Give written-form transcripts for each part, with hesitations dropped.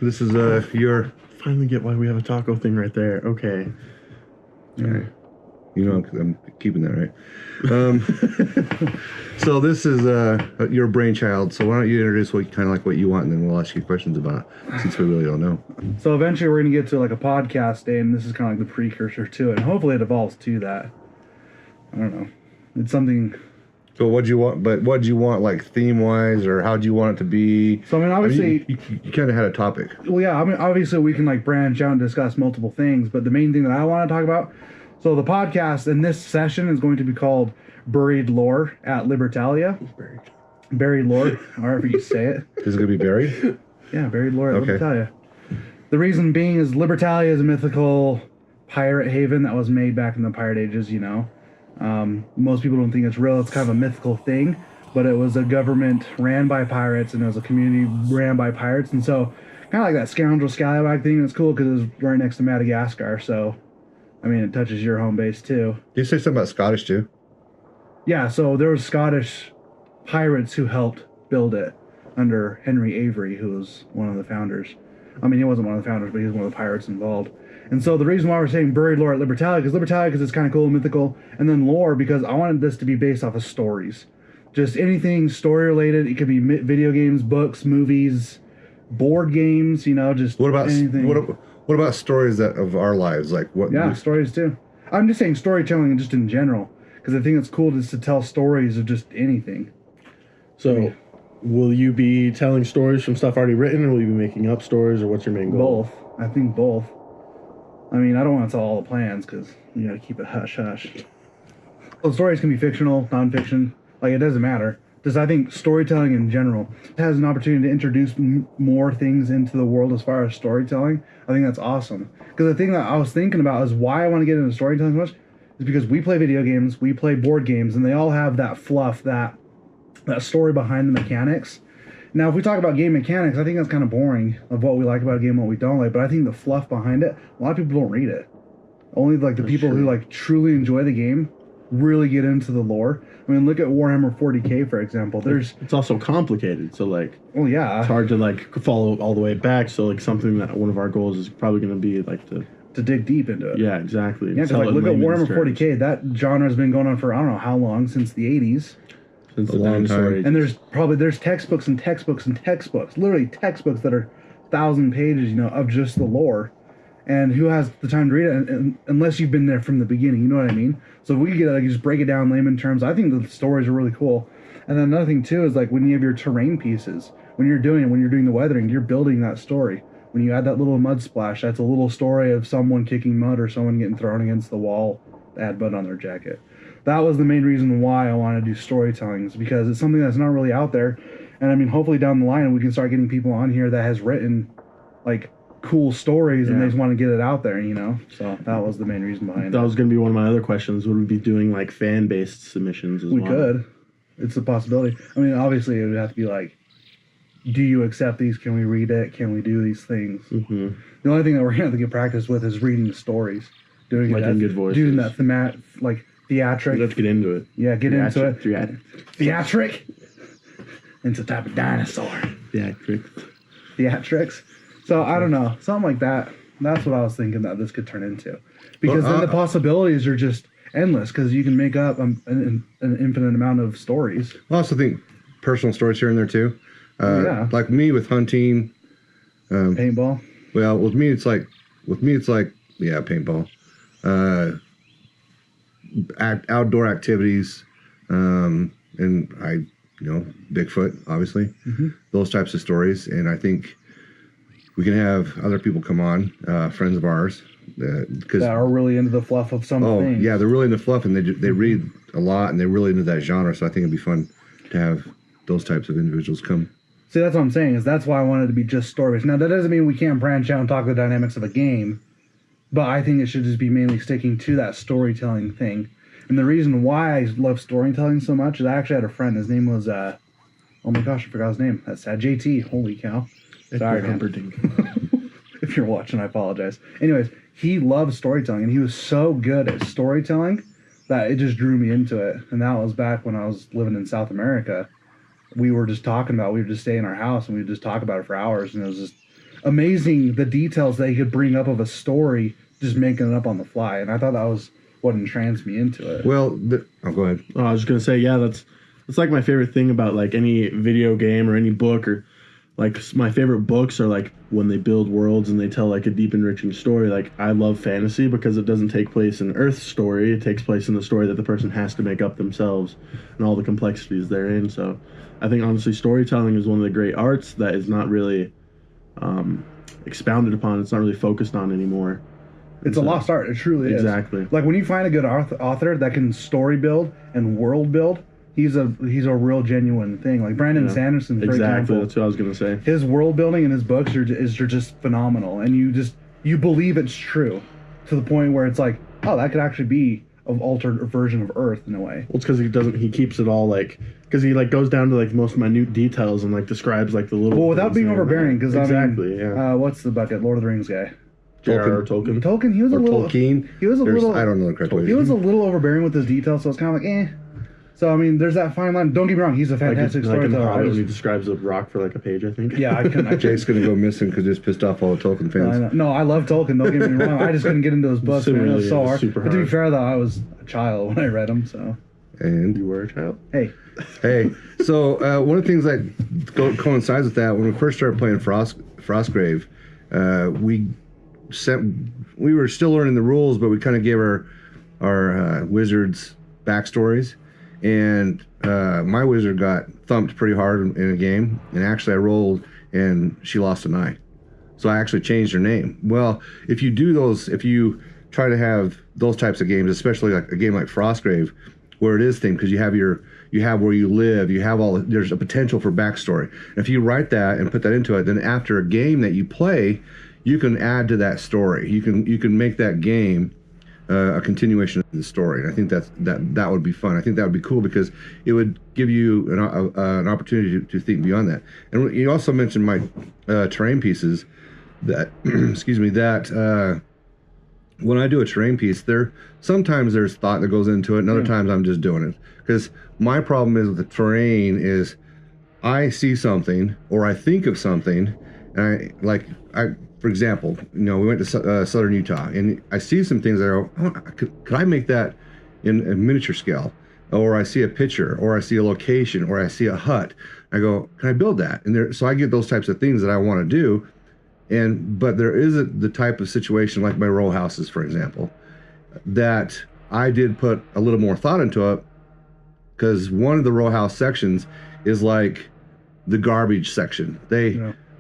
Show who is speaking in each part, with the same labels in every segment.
Speaker 1: This is your.
Speaker 2: Finally get why we have a taco thing right there. Okay.
Speaker 1: All right. You know I'm keeping that, right? So this is your brainchild. So why don't you introduce what you want, and then we'll ask you questions about it, since we really don't know.
Speaker 3: So eventually we're going to get to like a podcast day, and this is kind of like the precursor to it. And hopefully it evolves to that. I don't know. It's something...
Speaker 1: So what'd you want, like, theme-wise, or how'd you want it to be?
Speaker 3: So, I mean, obviously...
Speaker 1: you kind of had a topic.
Speaker 3: Well, yeah, I mean, obviously we can, like, branch out and discuss multiple things, but the main thing that I want to talk about... So the podcast in this session is going to be called Buried Lore at Libertalia. Buried Lore, however you say it.
Speaker 1: Is it going to be buried?
Speaker 3: Yeah, Buried Lore at Libertalia. The reason being is Libertalia is a mythical pirate haven that was made back in the pirate ages, you know. Most people don't think it's real. It's kind of a mythical thing, but it was a government ran by pirates, and it was a community ran by pirates, and so kind of like that scoundrel scallywag thing. It's cool because it's right next to Madagascar, so I mean it touches your home base too.
Speaker 1: Did you say something about Scottish too?
Speaker 3: Yeah, so there was Scottish pirates who helped build it under Henry Avery, who was one of the founders. I mean, he wasn't one of the founders, but he was one of the pirates involved. And so the reason why we're saying Buried Lore at Libertalia, because it's kind of cool and mythical, and then lore because I wanted this to be based off of stories. Just anything story related. It could be video games, books, movies, board games, you know, just anything.
Speaker 1: What about stories of our lives? Like what?
Speaker 3: Yeah, stories too. I'm just saying storytelling just in general, because I think it's cool just to tell stories of just anything.
Speaker 2: So, will you be telling stories from stuff already written, or will you be making up stories, or what's your main goal?
Speaker 3: Both. I think both. I mean, I don't want to tell all the plans because you got to keep it hush-hush. Well, stories can be fictional, non-fiction. Like, it doesn't matter. Just, I think storytelling in general has an opportunity to introduce more things into the world as far as storytelling. I think that's awesome. Because the thing that I was thinking about is why I want to get into storytelling so much is because we play video games, we play board games, and they all have that fluff, that story behind the mechanics. Now, if we talk about game mechanics, I think that's kind of boring of what we like about a game and what we don't like. But I think the fluff behind it, a lot of people don't read it. Only like the people who like truly enjoy the game really get into the lore. I mean, look at Warhammer 40K, for example. It's
Speaker 2: also complicated, so like,
Speaker 3: well, yeah,
Speaker 2: it's hard to like follow all the way back. So like something that one of our goals is probably going to be like
Speaker 3: to dig deep into it.
Speaker 2: Yeah, exactly.
Speaker 3: Yeah, because like look at Warhammer 40K. That genre has been going on for I don't know how long, since the 80s.
Speaker 2: Since a long time.
Speaker 3: And there's textbooks and textbooks and textbooks, literally textbooks that are 1,000 pages, you know, of just the lore. And who has the time to read it unless you've been there from the beginning, you know what I mean? So if we could just break it down in layman terms, I think the stories are really cool. And then another thing too is like when you have your terrain pieces, when you're doing the weathering, you're building that story. When you add that little mud splash, that's a little story of someone kicking mud or someone getting thrown against the wall, add mud on their jacket. That was the main reason why I wanted to do storytelling, is because it's something that's not really out there. And I mean, hopefully down the line we can start getting people on here that has written like cool stories and they just want to get it out there, you know? So that was the main reason behind it.
Speaker 2: That was going to be one of my other questions. Would we be doing like fan-based submissions as well?
Speaker 3: We could. It's a possibility. I mean, obviously it would have to be like, do you accept these? Can we read it? Can we do these things?
Speaker 2: Mm-hmm.
Speaker 3: The only thing that we're going to have to get practice with is reading the stories. Doing
Speaker 2: like in good voices.
Speaker 3: Doing that theatric.
Speaker 2: Let's get into it.
Speaker 3: Yeah, get into it.
Speaker 2: Theatric.
Speaker 3: It's a type of dinosaur. Theatrics. So I don't know, something like that. That's what I was thinking that this could turn into, because then the possibilities are just endless. Because you can make up an infinite amount of stories.
Speaker 1: I also think personal stories here and there too. Like me with hunting,
Speaker 3: paintball.
Speaker 1: Well, with me it's like paintball. Outdoor activities, and Bigfoot, obviously, those types of stories. And I think we can have other people come on, friends of ours,
Speaker 3: that are really into the fluff of some things.
Speaker 1: Yeah, they're really into fluff, and they read a lot, and they're really into that genre. So I think it'd be fun to have those types of individuals come.
Speaker 3: See, that's what I'm saying, is that's why I wanted it to be just stories. Now, that doesn't mean we can't branch out and talk the dynamics of a game, but I think it should just be mainly sticking to that storytelling thing. And the reason why I love storytelling so much is I actually had a friend. His name was, oh my gosh, I forgot his name. That's sad. JT. Holy cow. Sorry, man. If you're watching, I apologize. Anyways, he loved storytelling, and he was so good at storytelling that it just drew me into it. And that was back when I was living in South America. We would just stay in our house, and we would just talk about it for hours. And it was just amazing the details that he could bring up of a story, just making it up on the fly. And I thought that was what entranced me into it.
Speaker 1: Well, go ahead.
Speaker 2: Oh, I was just gonna say, yeah, that's like my favorite thing about like any video game or any book, or like my favorite books are like when they build worlds and they tell like a deep, enriching story. Like I love fantasy because it doesn't take place in Earth's story; it takes place in the story that the person has to make up themselves, and all the complexities therein. So, I think honestly, storytelling is one of the great arts that is not really expounded upon. It's not really focused on anymore.
Speaker 3: It's a lost art. It truly is.
Speaker 2: Exactly.
Speaker 3: Like when you find a good author that can story build and world build, he's a real genuine thing. Like Brandon Sanderson, for example.
Speaker 2: That's what I was gonna say.
Speaker 3: His world building in his books are just phenomenal, and you believe it's true to the point where it's like, oh, that could actually be an altered version of Earth in a way.
Speaker 2: Well, it's because he keeps it all like, because he like goes down to like the most minute details and like describes like the little.
Speaker 3: Well, without being overbearing, because
Speaker 2: exactly,
Speaker 3: what's the bucket? Lord of the Rings guy.
Speaker 2: J.R.R. Tolkien.
Speaker 3: Tolkien, he was a little.
Speaker 1: Tolkien.
Speaker 3: He was a little.
Speaker 1: I don't know the correct way.
Speaker 3: He was a little overbearing with his details, so it's kind of like, eh. So I mean, there's that fine line. Don't get me wrong, he's a fantastic storyteller.
Speaker 2: Like he describes a rock for like a page, I think.
Speaker 3: Yeah, I can.
Speaker 1: Jake's gonna go missing because he's pissed off all the Tolkien fans.
Speaker 3: No, I love Tolkien. Don't get me wrong. I just couldn't get into his books. Man. It was so hard. But to be fair, though, I was a child when I read them. So.
Speaker 1: And
Speaker 2: you were a child.
Speaker 3: Hey.
Speaker 1: So one of the things that coincides with that, when we first started playing Frostgrave, we were still learning the rules, but we kind of gave our wizards backstories, and my wizard got thumped pretty hard in a game, and actually I rolled and she lost an eye, so I actually changed her name. Well, if you try to have those types of games, especially like a game like Frostgrave, where it is thing, because you have where you live, there's a potential for backstory. And if you write that and put that into it, then after a game that you play, you can add to that story. You can make that game a continuation of the story. And I think that would be fun. I think that would be cool because it would give you an opportunity to think beyond that. And you also mentioned my terrain pieces. That excuse me. That when I do a terrain piece, sometimes there's thought that goes into it, and other times I'm just doing it. Because my problem is with the terrain is I see something or I think of something, and for example, we went to southern Utah, and I see some things that are, could I make that in a miniature scale? Or I see a picture, or I see a location, or I see a hut. I go, can I build that? So I get those types of things that I want to do. But there is the type of situation like my row houses, for example, that I did put a little more thought into it, because one of the row house sections is like the garbage section.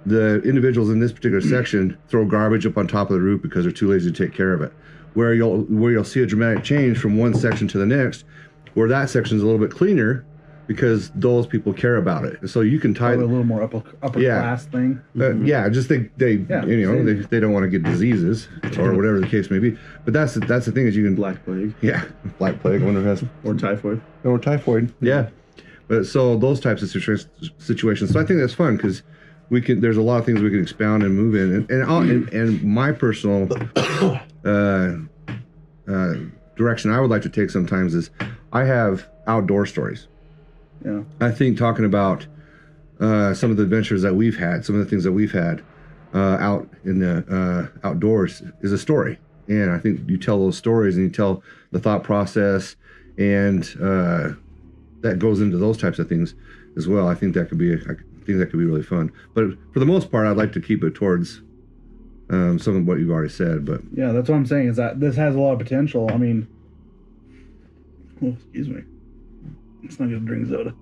Speaker 1: The individuals in this particular section throw garbage up on top of the roof because they're too lazy to take care of it. Where you'll see a dramatic change from one section to the next, where that section is a little bit cleaner, because those people care about it. So you can tie
Speaker 3: a little more upper class thing.
Speaker 1: Yeah, just they don't want to get diseases or whatever the case may be. But that's the thing, is you can
Speaker 2: Black Plague.
Speaker 1: Yeah, Black Plague. I wonder if that's
Speaker 2: or typhoid.
Speaker 1: Or typhoid. Yeah, but so those types of situations. So I think that's fun because there's a lot of things we can expound and move in, and my personal direction I would like to take sometimes is I have outdoor stories.
Speaker 3: Yeah.
Speaker 1: I think talking about some of the adventures that we've had, some of the things that we've had out in the outdoors is a story. And I think you tell those stories and you tell the thought process, and that goes into those types of things as well. I think that could be really fun. But for the most part, I'd like to keep it towards some of what you've already said. But
Speaker 3: yeah, that's what I'm saying, is that this has a lot of potential. I mean, excuse me. It's not gonna drink soda.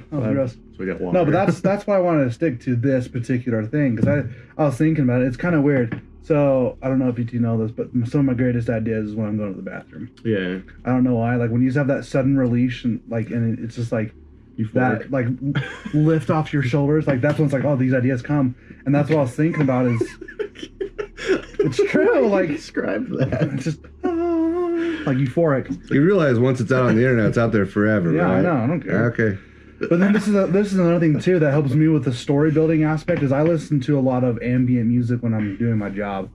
Speaker 3: Gross.
Speaker 2: So we got water.
Speaker 3: No, but that's why I wanted to stick to this particular thing, because I was thinking about it. It's kind of weird. So I don't know if you two know this, but some of my greatest ideas is when I'm going to the bathroom.
Speaker 2: Yeah.
Speaker 3: I don't know why. Like when you just have that sudden release and it's just like
Speaker 2: euphoric.
Speaker 3: That like lift off your shoulders. Like that's when it's like, oh, these ideas come, and that's what I was thinking about. Is it's true. Like
Speaker 2: describe that.
Speaker 3: It's just like euphoric.
Speaker 1: You realize once it's out on the internet, it's out there forever,
Speaker 3: yeah,
Speaker 1: right?
Speaker 3: I know. I don't care.
Speaker 1: Okay.
Speaker 3: But then this is another thing too that helps me with the story building aspect, is I listen to a lot of ambient music when I'm doing my job.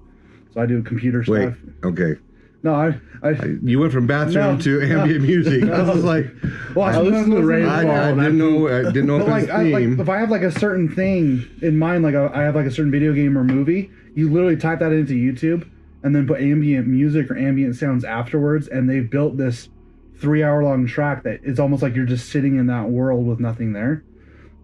Speaker 3: So I do computer stuff.
Speaker 1: Wait, okay.
Speaker 3: No,
Speaker 1: You went from bathroom
Speaker 3: No,
Speaker 1: to ambient music. I was like,
Speaker 3: well,
Speaker 2: I listen to Rain
Speaker 1: I
Speaker 2: Fall.
Speaker 1: didn't know. I didn't know if
Speaker 3: But
Speaker 1: it was
Speaker 3: like,
Speaker 1: a theme.
Speaker 3: if I have like a certain thing in mind, like I have like a certain video game or movie, you literally type that into YouTube and then put ambient music or ambient sounds afterwards, and they've built this 3-hour long track that it's almost like you're just sitting in that world with nothing there.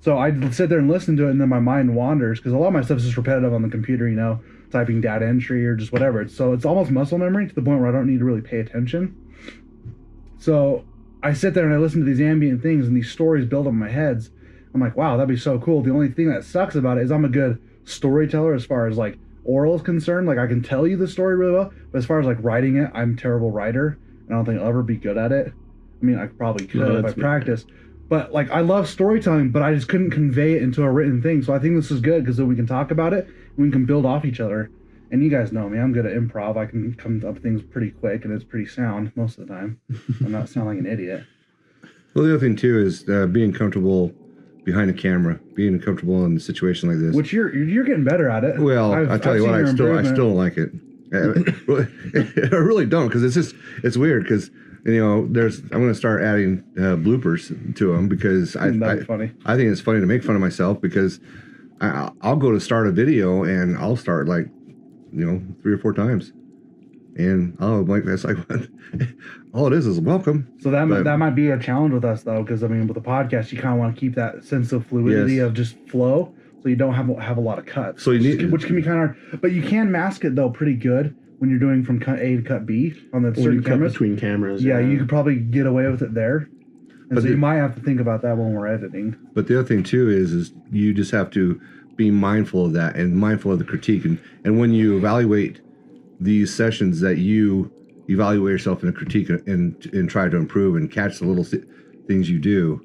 Speaker 3: So I sit there and listen to it, and then my mind wanders because a lot of my stuff is just repetitive on the computer, you know, typing data entry or just whatever. So it's almost muscle memory to the point where I don't need to really pay attention. So I sit there and I listen to these ambient things, and these stories build up in my heads. I'm like, wow, that'd be so cool. The only thing that sucks about it is I'm a good storyteller as far as like oral is concerned. Like I can tell you the story really well, but as far as like writing it, I'm a terrible writer. I don't think I'll ever be good at it. I mean, I probably could if I practice. But like, I love storytelling, but I just couldn't convey it into a written thing. So I think this is good because then we can talk about it and we can build off each other. And you guys know me, I'm good at improv. I can come up with things pretty quick, and it's pretty sound most of the time. I'm not sound like an idiot.
Speaker 1: Well, the other thing too is being comfortable behind the camera, being comfortable in a situation like this.
Speaker 3: Which you're getting better at it.
Speaker 1: Well, I'll tell you what, I still don't like it. I really don't, because it's weird because, you know, I'm going to start adding bloopers to them because
Speaker 3: funny.
Speaker 1: I think it's funny to make fun of myself because I'll go to start a video and I'll start like, you know, 3 or 4 times. And that's like, all it is welcome.
Speaker 3: So that might be a challenge with us though, because I mean, with the podcast, you kind of want to keep that sense of fluidity of just flow, so you don't have a lot of cuts.
Speaker 1: So
Speaker 3: which can be kind of hard, but you can mask it though pretty good when you're doing from cut A to cut B on the certain cameras.
Speaker 2: Between cameras.
Speaker 3: Yeah, you could probably get away with it there. And
Speaker 1: so
Speaker 3: you might have to think about that when we're editing.
Speaker 1: But the other thing too is you just have to be mindful of that and mindful of the critique, and when you evaluate these sessions, that you evaluate yourself in a critique and try to improve and catch the little things you do,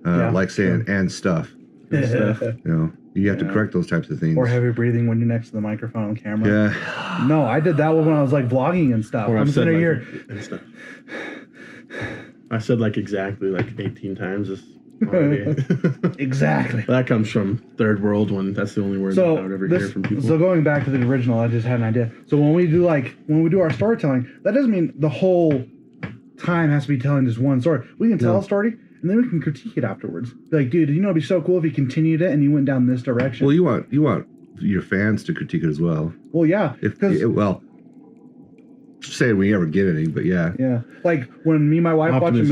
Speaker 1: like saying and stuff. You know, you have to correct those types of things.
Speaker 3: Or heavy breathing when you're next to the microphone and camera.
Speaker 1: Yeah.
Speaker 3: No, I did that when I was like vlogging and stuff. I'm sitting here.
Speaker 2: I said like exactly like 18 times this already.
Speaker 3: Exactly.
Speaker 2: That comes from third world when that's the only word that I would ever hear from people.
Speaker 3: So going back to the original, I just had an idea. So when we do our storytelling, that doesn't mean the whole time has to be telling just one story. We can tell a story and then we can critique it afterwards. Be like, dude, you know, it'd be so cool if you continued it and you went down this direction.
Speaker 1: Well, you want your fans to critique it as well.
Speaker 3: Well, yeah.
Speaker 1: Say it when you ever get any, but yeah.
Speaker 3: Yeah. Like when me and my wife watch a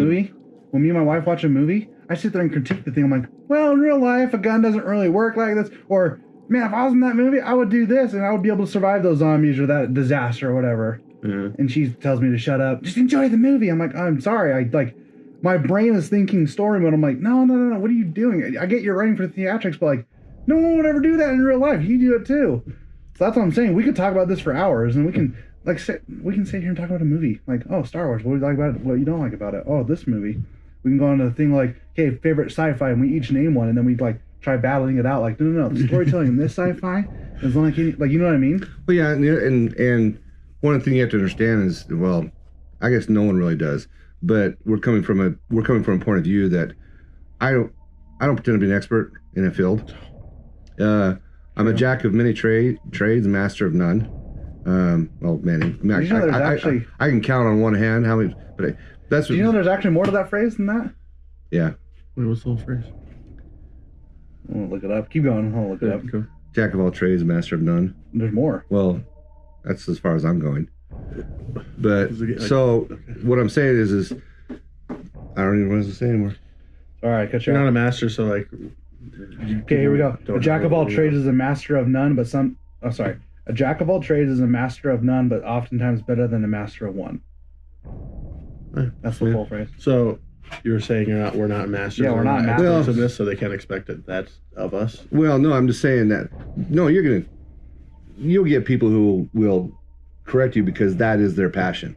Speaker 3: movie, I sit there and critique the thing. I'm like, well, in real life, a gun doesn't really work like this. Or, man, if I was in that movie, I would do this, and I would be able to survive those zombies or that disaster or whatever.
Speaker 2: Yeah.
Speaker 3: And she tells me to shut up. Just enjoy the movie. I'm like, I'm sorry. My brain is thinking story mode. I'm like, no. What are you doing? I get you're writing for theatrics, but like, no one would ever do that in real life. You do it too. So that's what I'm saying. We could talk about this for hours, and we can sit here and talk about a movie. Like, oh, Star Wars. What do you like about it? What you don't like about it? Oh, this movie. We can go on to the thing like, okay, favorite sci-fi, and we each name one, and then we like try battling it out. Like, no, the storytelling in this sci-fi is like you know what I mean?
Speaker 1: Well, yeah, and one of the things you have to understand is, well, I guess no one really does, but we're coming from a point of view that I don't pretend to be an expert in a field. I'm a jack of many trades, master of none. Well, many. I can count on one hand how many, but that's.
Speaker 3: Do you know there's actually more to that phrase than that?
Speaker 1: Yeah.
Speaker 2: Wait, what's the whole phrase?
Speaker 3: I'm gonna look it up. Keep going. I'll look it up.
Speaker 2: Go.
Speaker 1: Jack of all trades, master of none.
Speaker 3: There's more.
Speaker 1: Well, that's as far as I'm going. But so what I'm saying is I don't even know what to say anymore.
Speaker 3: All right, cut you
Speaker 2: You're
Speaker 3: off.
Speaker 2: not a master, so like.
Speaker 3: Okay, here we go. A jack of all trades is a master of none, but a jack of all trades is a master of none, but oftentimes better than a master of one. That's the full phrase.
Speaker 2: So you were saying we're not masters.
Speaker 3: Yeah, we're not masters
Speaker 2: of this, so they can't expect that's of us.
Speaker 1: Well, no, I'm just saying that. No, you'll get people who will correct you because that is their passion,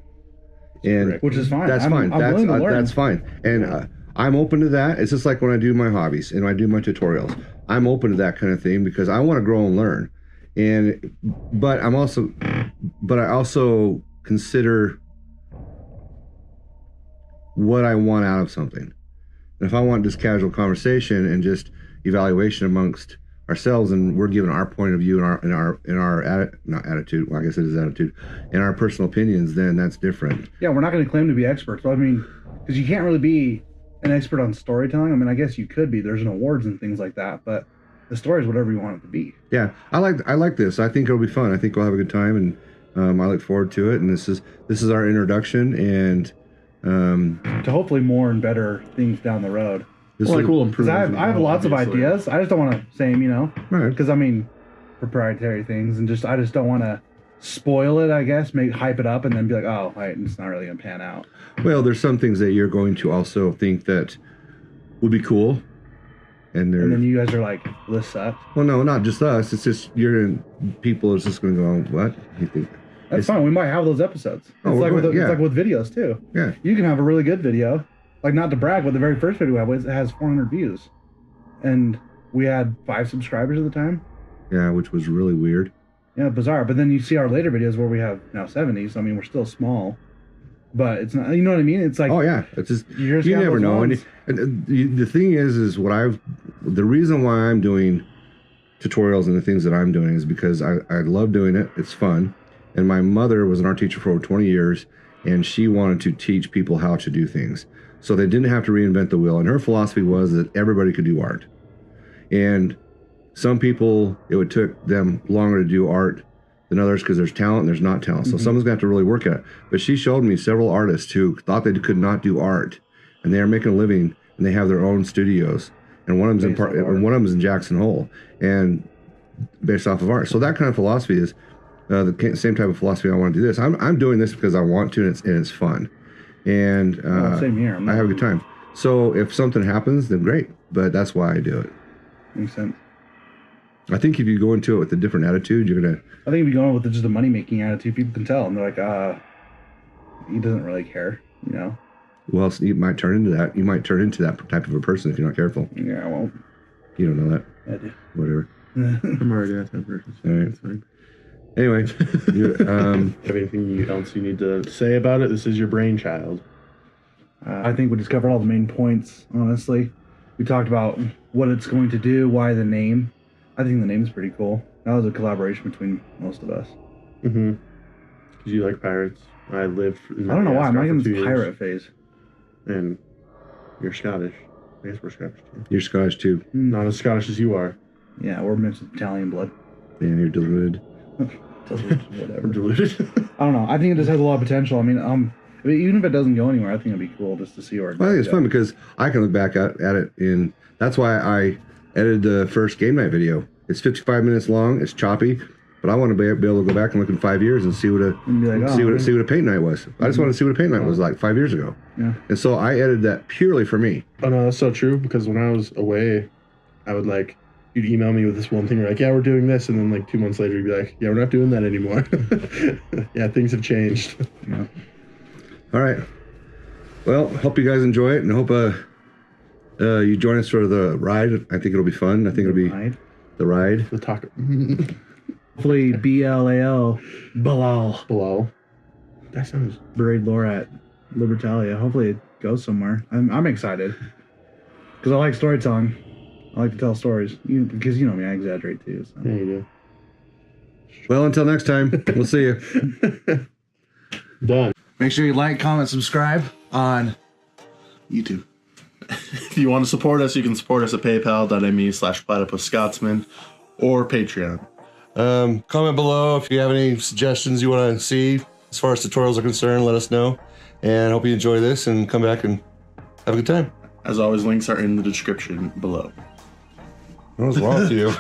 Speaker 1: and
Speaker 3: which is fine.
Speaker 1: That's fine. That's fine, and I'm open to that. It's just like when I do my hobbies and I do my tutorials. I'm open to that kind of thing because I want to grow and learn, but I also consider what I want out of something. And if I want just casual conversation and just evaluation amongst ourselves, and we're giving our point of view in our not attitude. Well, I guess it is attitude, in our personal opinions. Then that's different.
Speaker 3: Yeah, we're not going to claim to be experts. But I mean, because you can't really be an expert on storytelling. I mean, I guess you could be. There's an awards and things like that, but the story is whatever you want it to be.
Speaker 1: Yeah, I like this. I think it'll be fun. I think we'll have a good time, and I look forward to it. And this is our introduction, and
Speaker 3: to hopefully more and better things down the road.
Speaker 2: Cool
Speaker 3: Because I have lots of ideas. I just don't want to say them, you know.
Speaker 1: Right.
Speaker 3: Because I mean, proprietary things, and I just don't want to spoil it. I guess hype it up, and then be like, oh, it's not really gonna pan out.
Speaker 1: Well, there's some things that you're going to also think that would be cool, and
Speaker 3: then you guys are like, this sucks.
Speaker 1: Well, no, not just us. It's just people is just going to go, what? You think?
Speaker 3: That's fine. We might have those episodes. It's like with videos too.
Speaker 1: Yeah.
Speaker 3: You can have a really good video, like not to brag, but the very first video we had has 400 views, and we had 5 subscribers at the time.
Speaker 1: Yeah, which was really weird.
Speaker 3: Yeah, bizarre. But then you see our later videos where we have now 70. So I mean, we're still small, but it's not. You know what I mean? It's like,
Speaker 1: oh yeah, it's just
Speaker 3: you
Speaker 1: never know. And the thing is the reason why I'm doing tutorials and the things that I'm doing is because I love doing it. It's fun. And my mother was an art teacher for over 20 years, and she wanted to teach people how to do things. So they didn't have to reinvent the wheel. And her philosophy was that everybody could do art. And some people, it would take them longer to do art than others because there's talent and there's not talent. So someone's got to really work at it. But she showed me several artists who thought they could not do art, and they are making a living, and they have their own studios. And one of them's in Jackson Hole, and based off of art. So that kind of philosophy is the same type of philosophy I want to do this. I'm doing this because I want to, and it's fun. And
Speaker 3: same here.
Speaker 1: I have a good time. So if something happens, then great. But that's why I do it.
Speaker 3: Makes sense.
Speaker 1: I think if you go into it with a different attitude, you're gonna.
Speaker 3: I think if you go in with just a money-making attitude, people can tell, and they're like, he doesn't really care, you know.
Speaker 1: Well, you might turn into that. You might turn into that type of a person if you're not careful.
Speaker 3: Yeah, I won't.
Speaker 1: You don't know that.
Speaker 3: I do.
Speaker 1: Whatever.
Speaker 2: I'm already that type of person.
Speaker 1: All right.
Speaker 2: That's fine.
Speaker 1: Anyway,
Speaker 2: Have anything else you need to say about it? This is your brainchild.
Speaker 3: I think we just covered all the main points, honestly. We talked about what it's going to do, why the name. I think the name's pretty cool. That was a collaboration between most of us.
Speaker 2: Mm-hmm. Because you like pirates. I lived in
Speaker 3: I don't know why. I'm not in
Speaker 2: Madagascar for 2
Speaker 3: this
Speaker 2: years.
Speaker 3: pirate phase.
Speaker 2: And you're Scottish. I guess we're Scottish too.
Speaker 1: you're Scottish too.
Speaker 2: Not as Scottish as you are.
Speaker 3: Yeah, we're mixed with Italian blood.
Speaker 1: And you're deluded.
Speaker 3: Whatever.
Speaker 2: We're deluded.
Speaker 3: I don't know. I think it just has a lot of potential. I mean, even if it doesn't go anywhere, I think it'd be cool just to see where it
Speaker 1: Well, I think
Speaker 3: goes.
Speaker 1: it's fun because I can look back at it that's why I edited the first game night video. It's 55 minutes long. It's choppy, but I want to be able to go back and look in 5 years and see what a paint night was. I just want to see what a paint night was like 5 years ago.
Speaker 3: Yeah.
Speaker 1: And so I edited that purely for me.
Speaker 2: Oh no, that's so true. Because when I was away, I would you'd email me with this one thing. You're like, yeah, we're doing this, and then 2 months later, you'd be like, yeah, we're not doing that anymore. Yeah, things have changed.
Speaker 3: Yeah.
Speaker 1: All right. Well, hope you guys enjoy it, and hope you join us for the ride. I think it'll be fun. I think it'll be the ride.
Speaker 2: The taco.
Speaker 3: Hopefully, BLAL,
Speaker 2: Below. That sounds.
Speaker 3: Buried Lore at Libertalia. Hopefully, it goes somewhere. I'm excited because I like storytelling. I like to tell stories because you know me, I exaggerate too. So.
Speaker 2: Yeah, you do.
Speaker 1: Well, until next time, we'll see you.
Speaker 2: Done.
Speaker 4: Make sure you like, comment, subscribe on YouTube.
Speaker 2: If you want to support us, you can support us at paypal.me/Platypus Scotsman or Patreon.
Speaker 1: Comment below if you have any suggestions you want to see as far as tutorials are concerned. Let us know, and hope you enjoy this and come back and have a good time.
Speaker 2: As always, links are in the description below.
Speaker 1: What was wrong with you?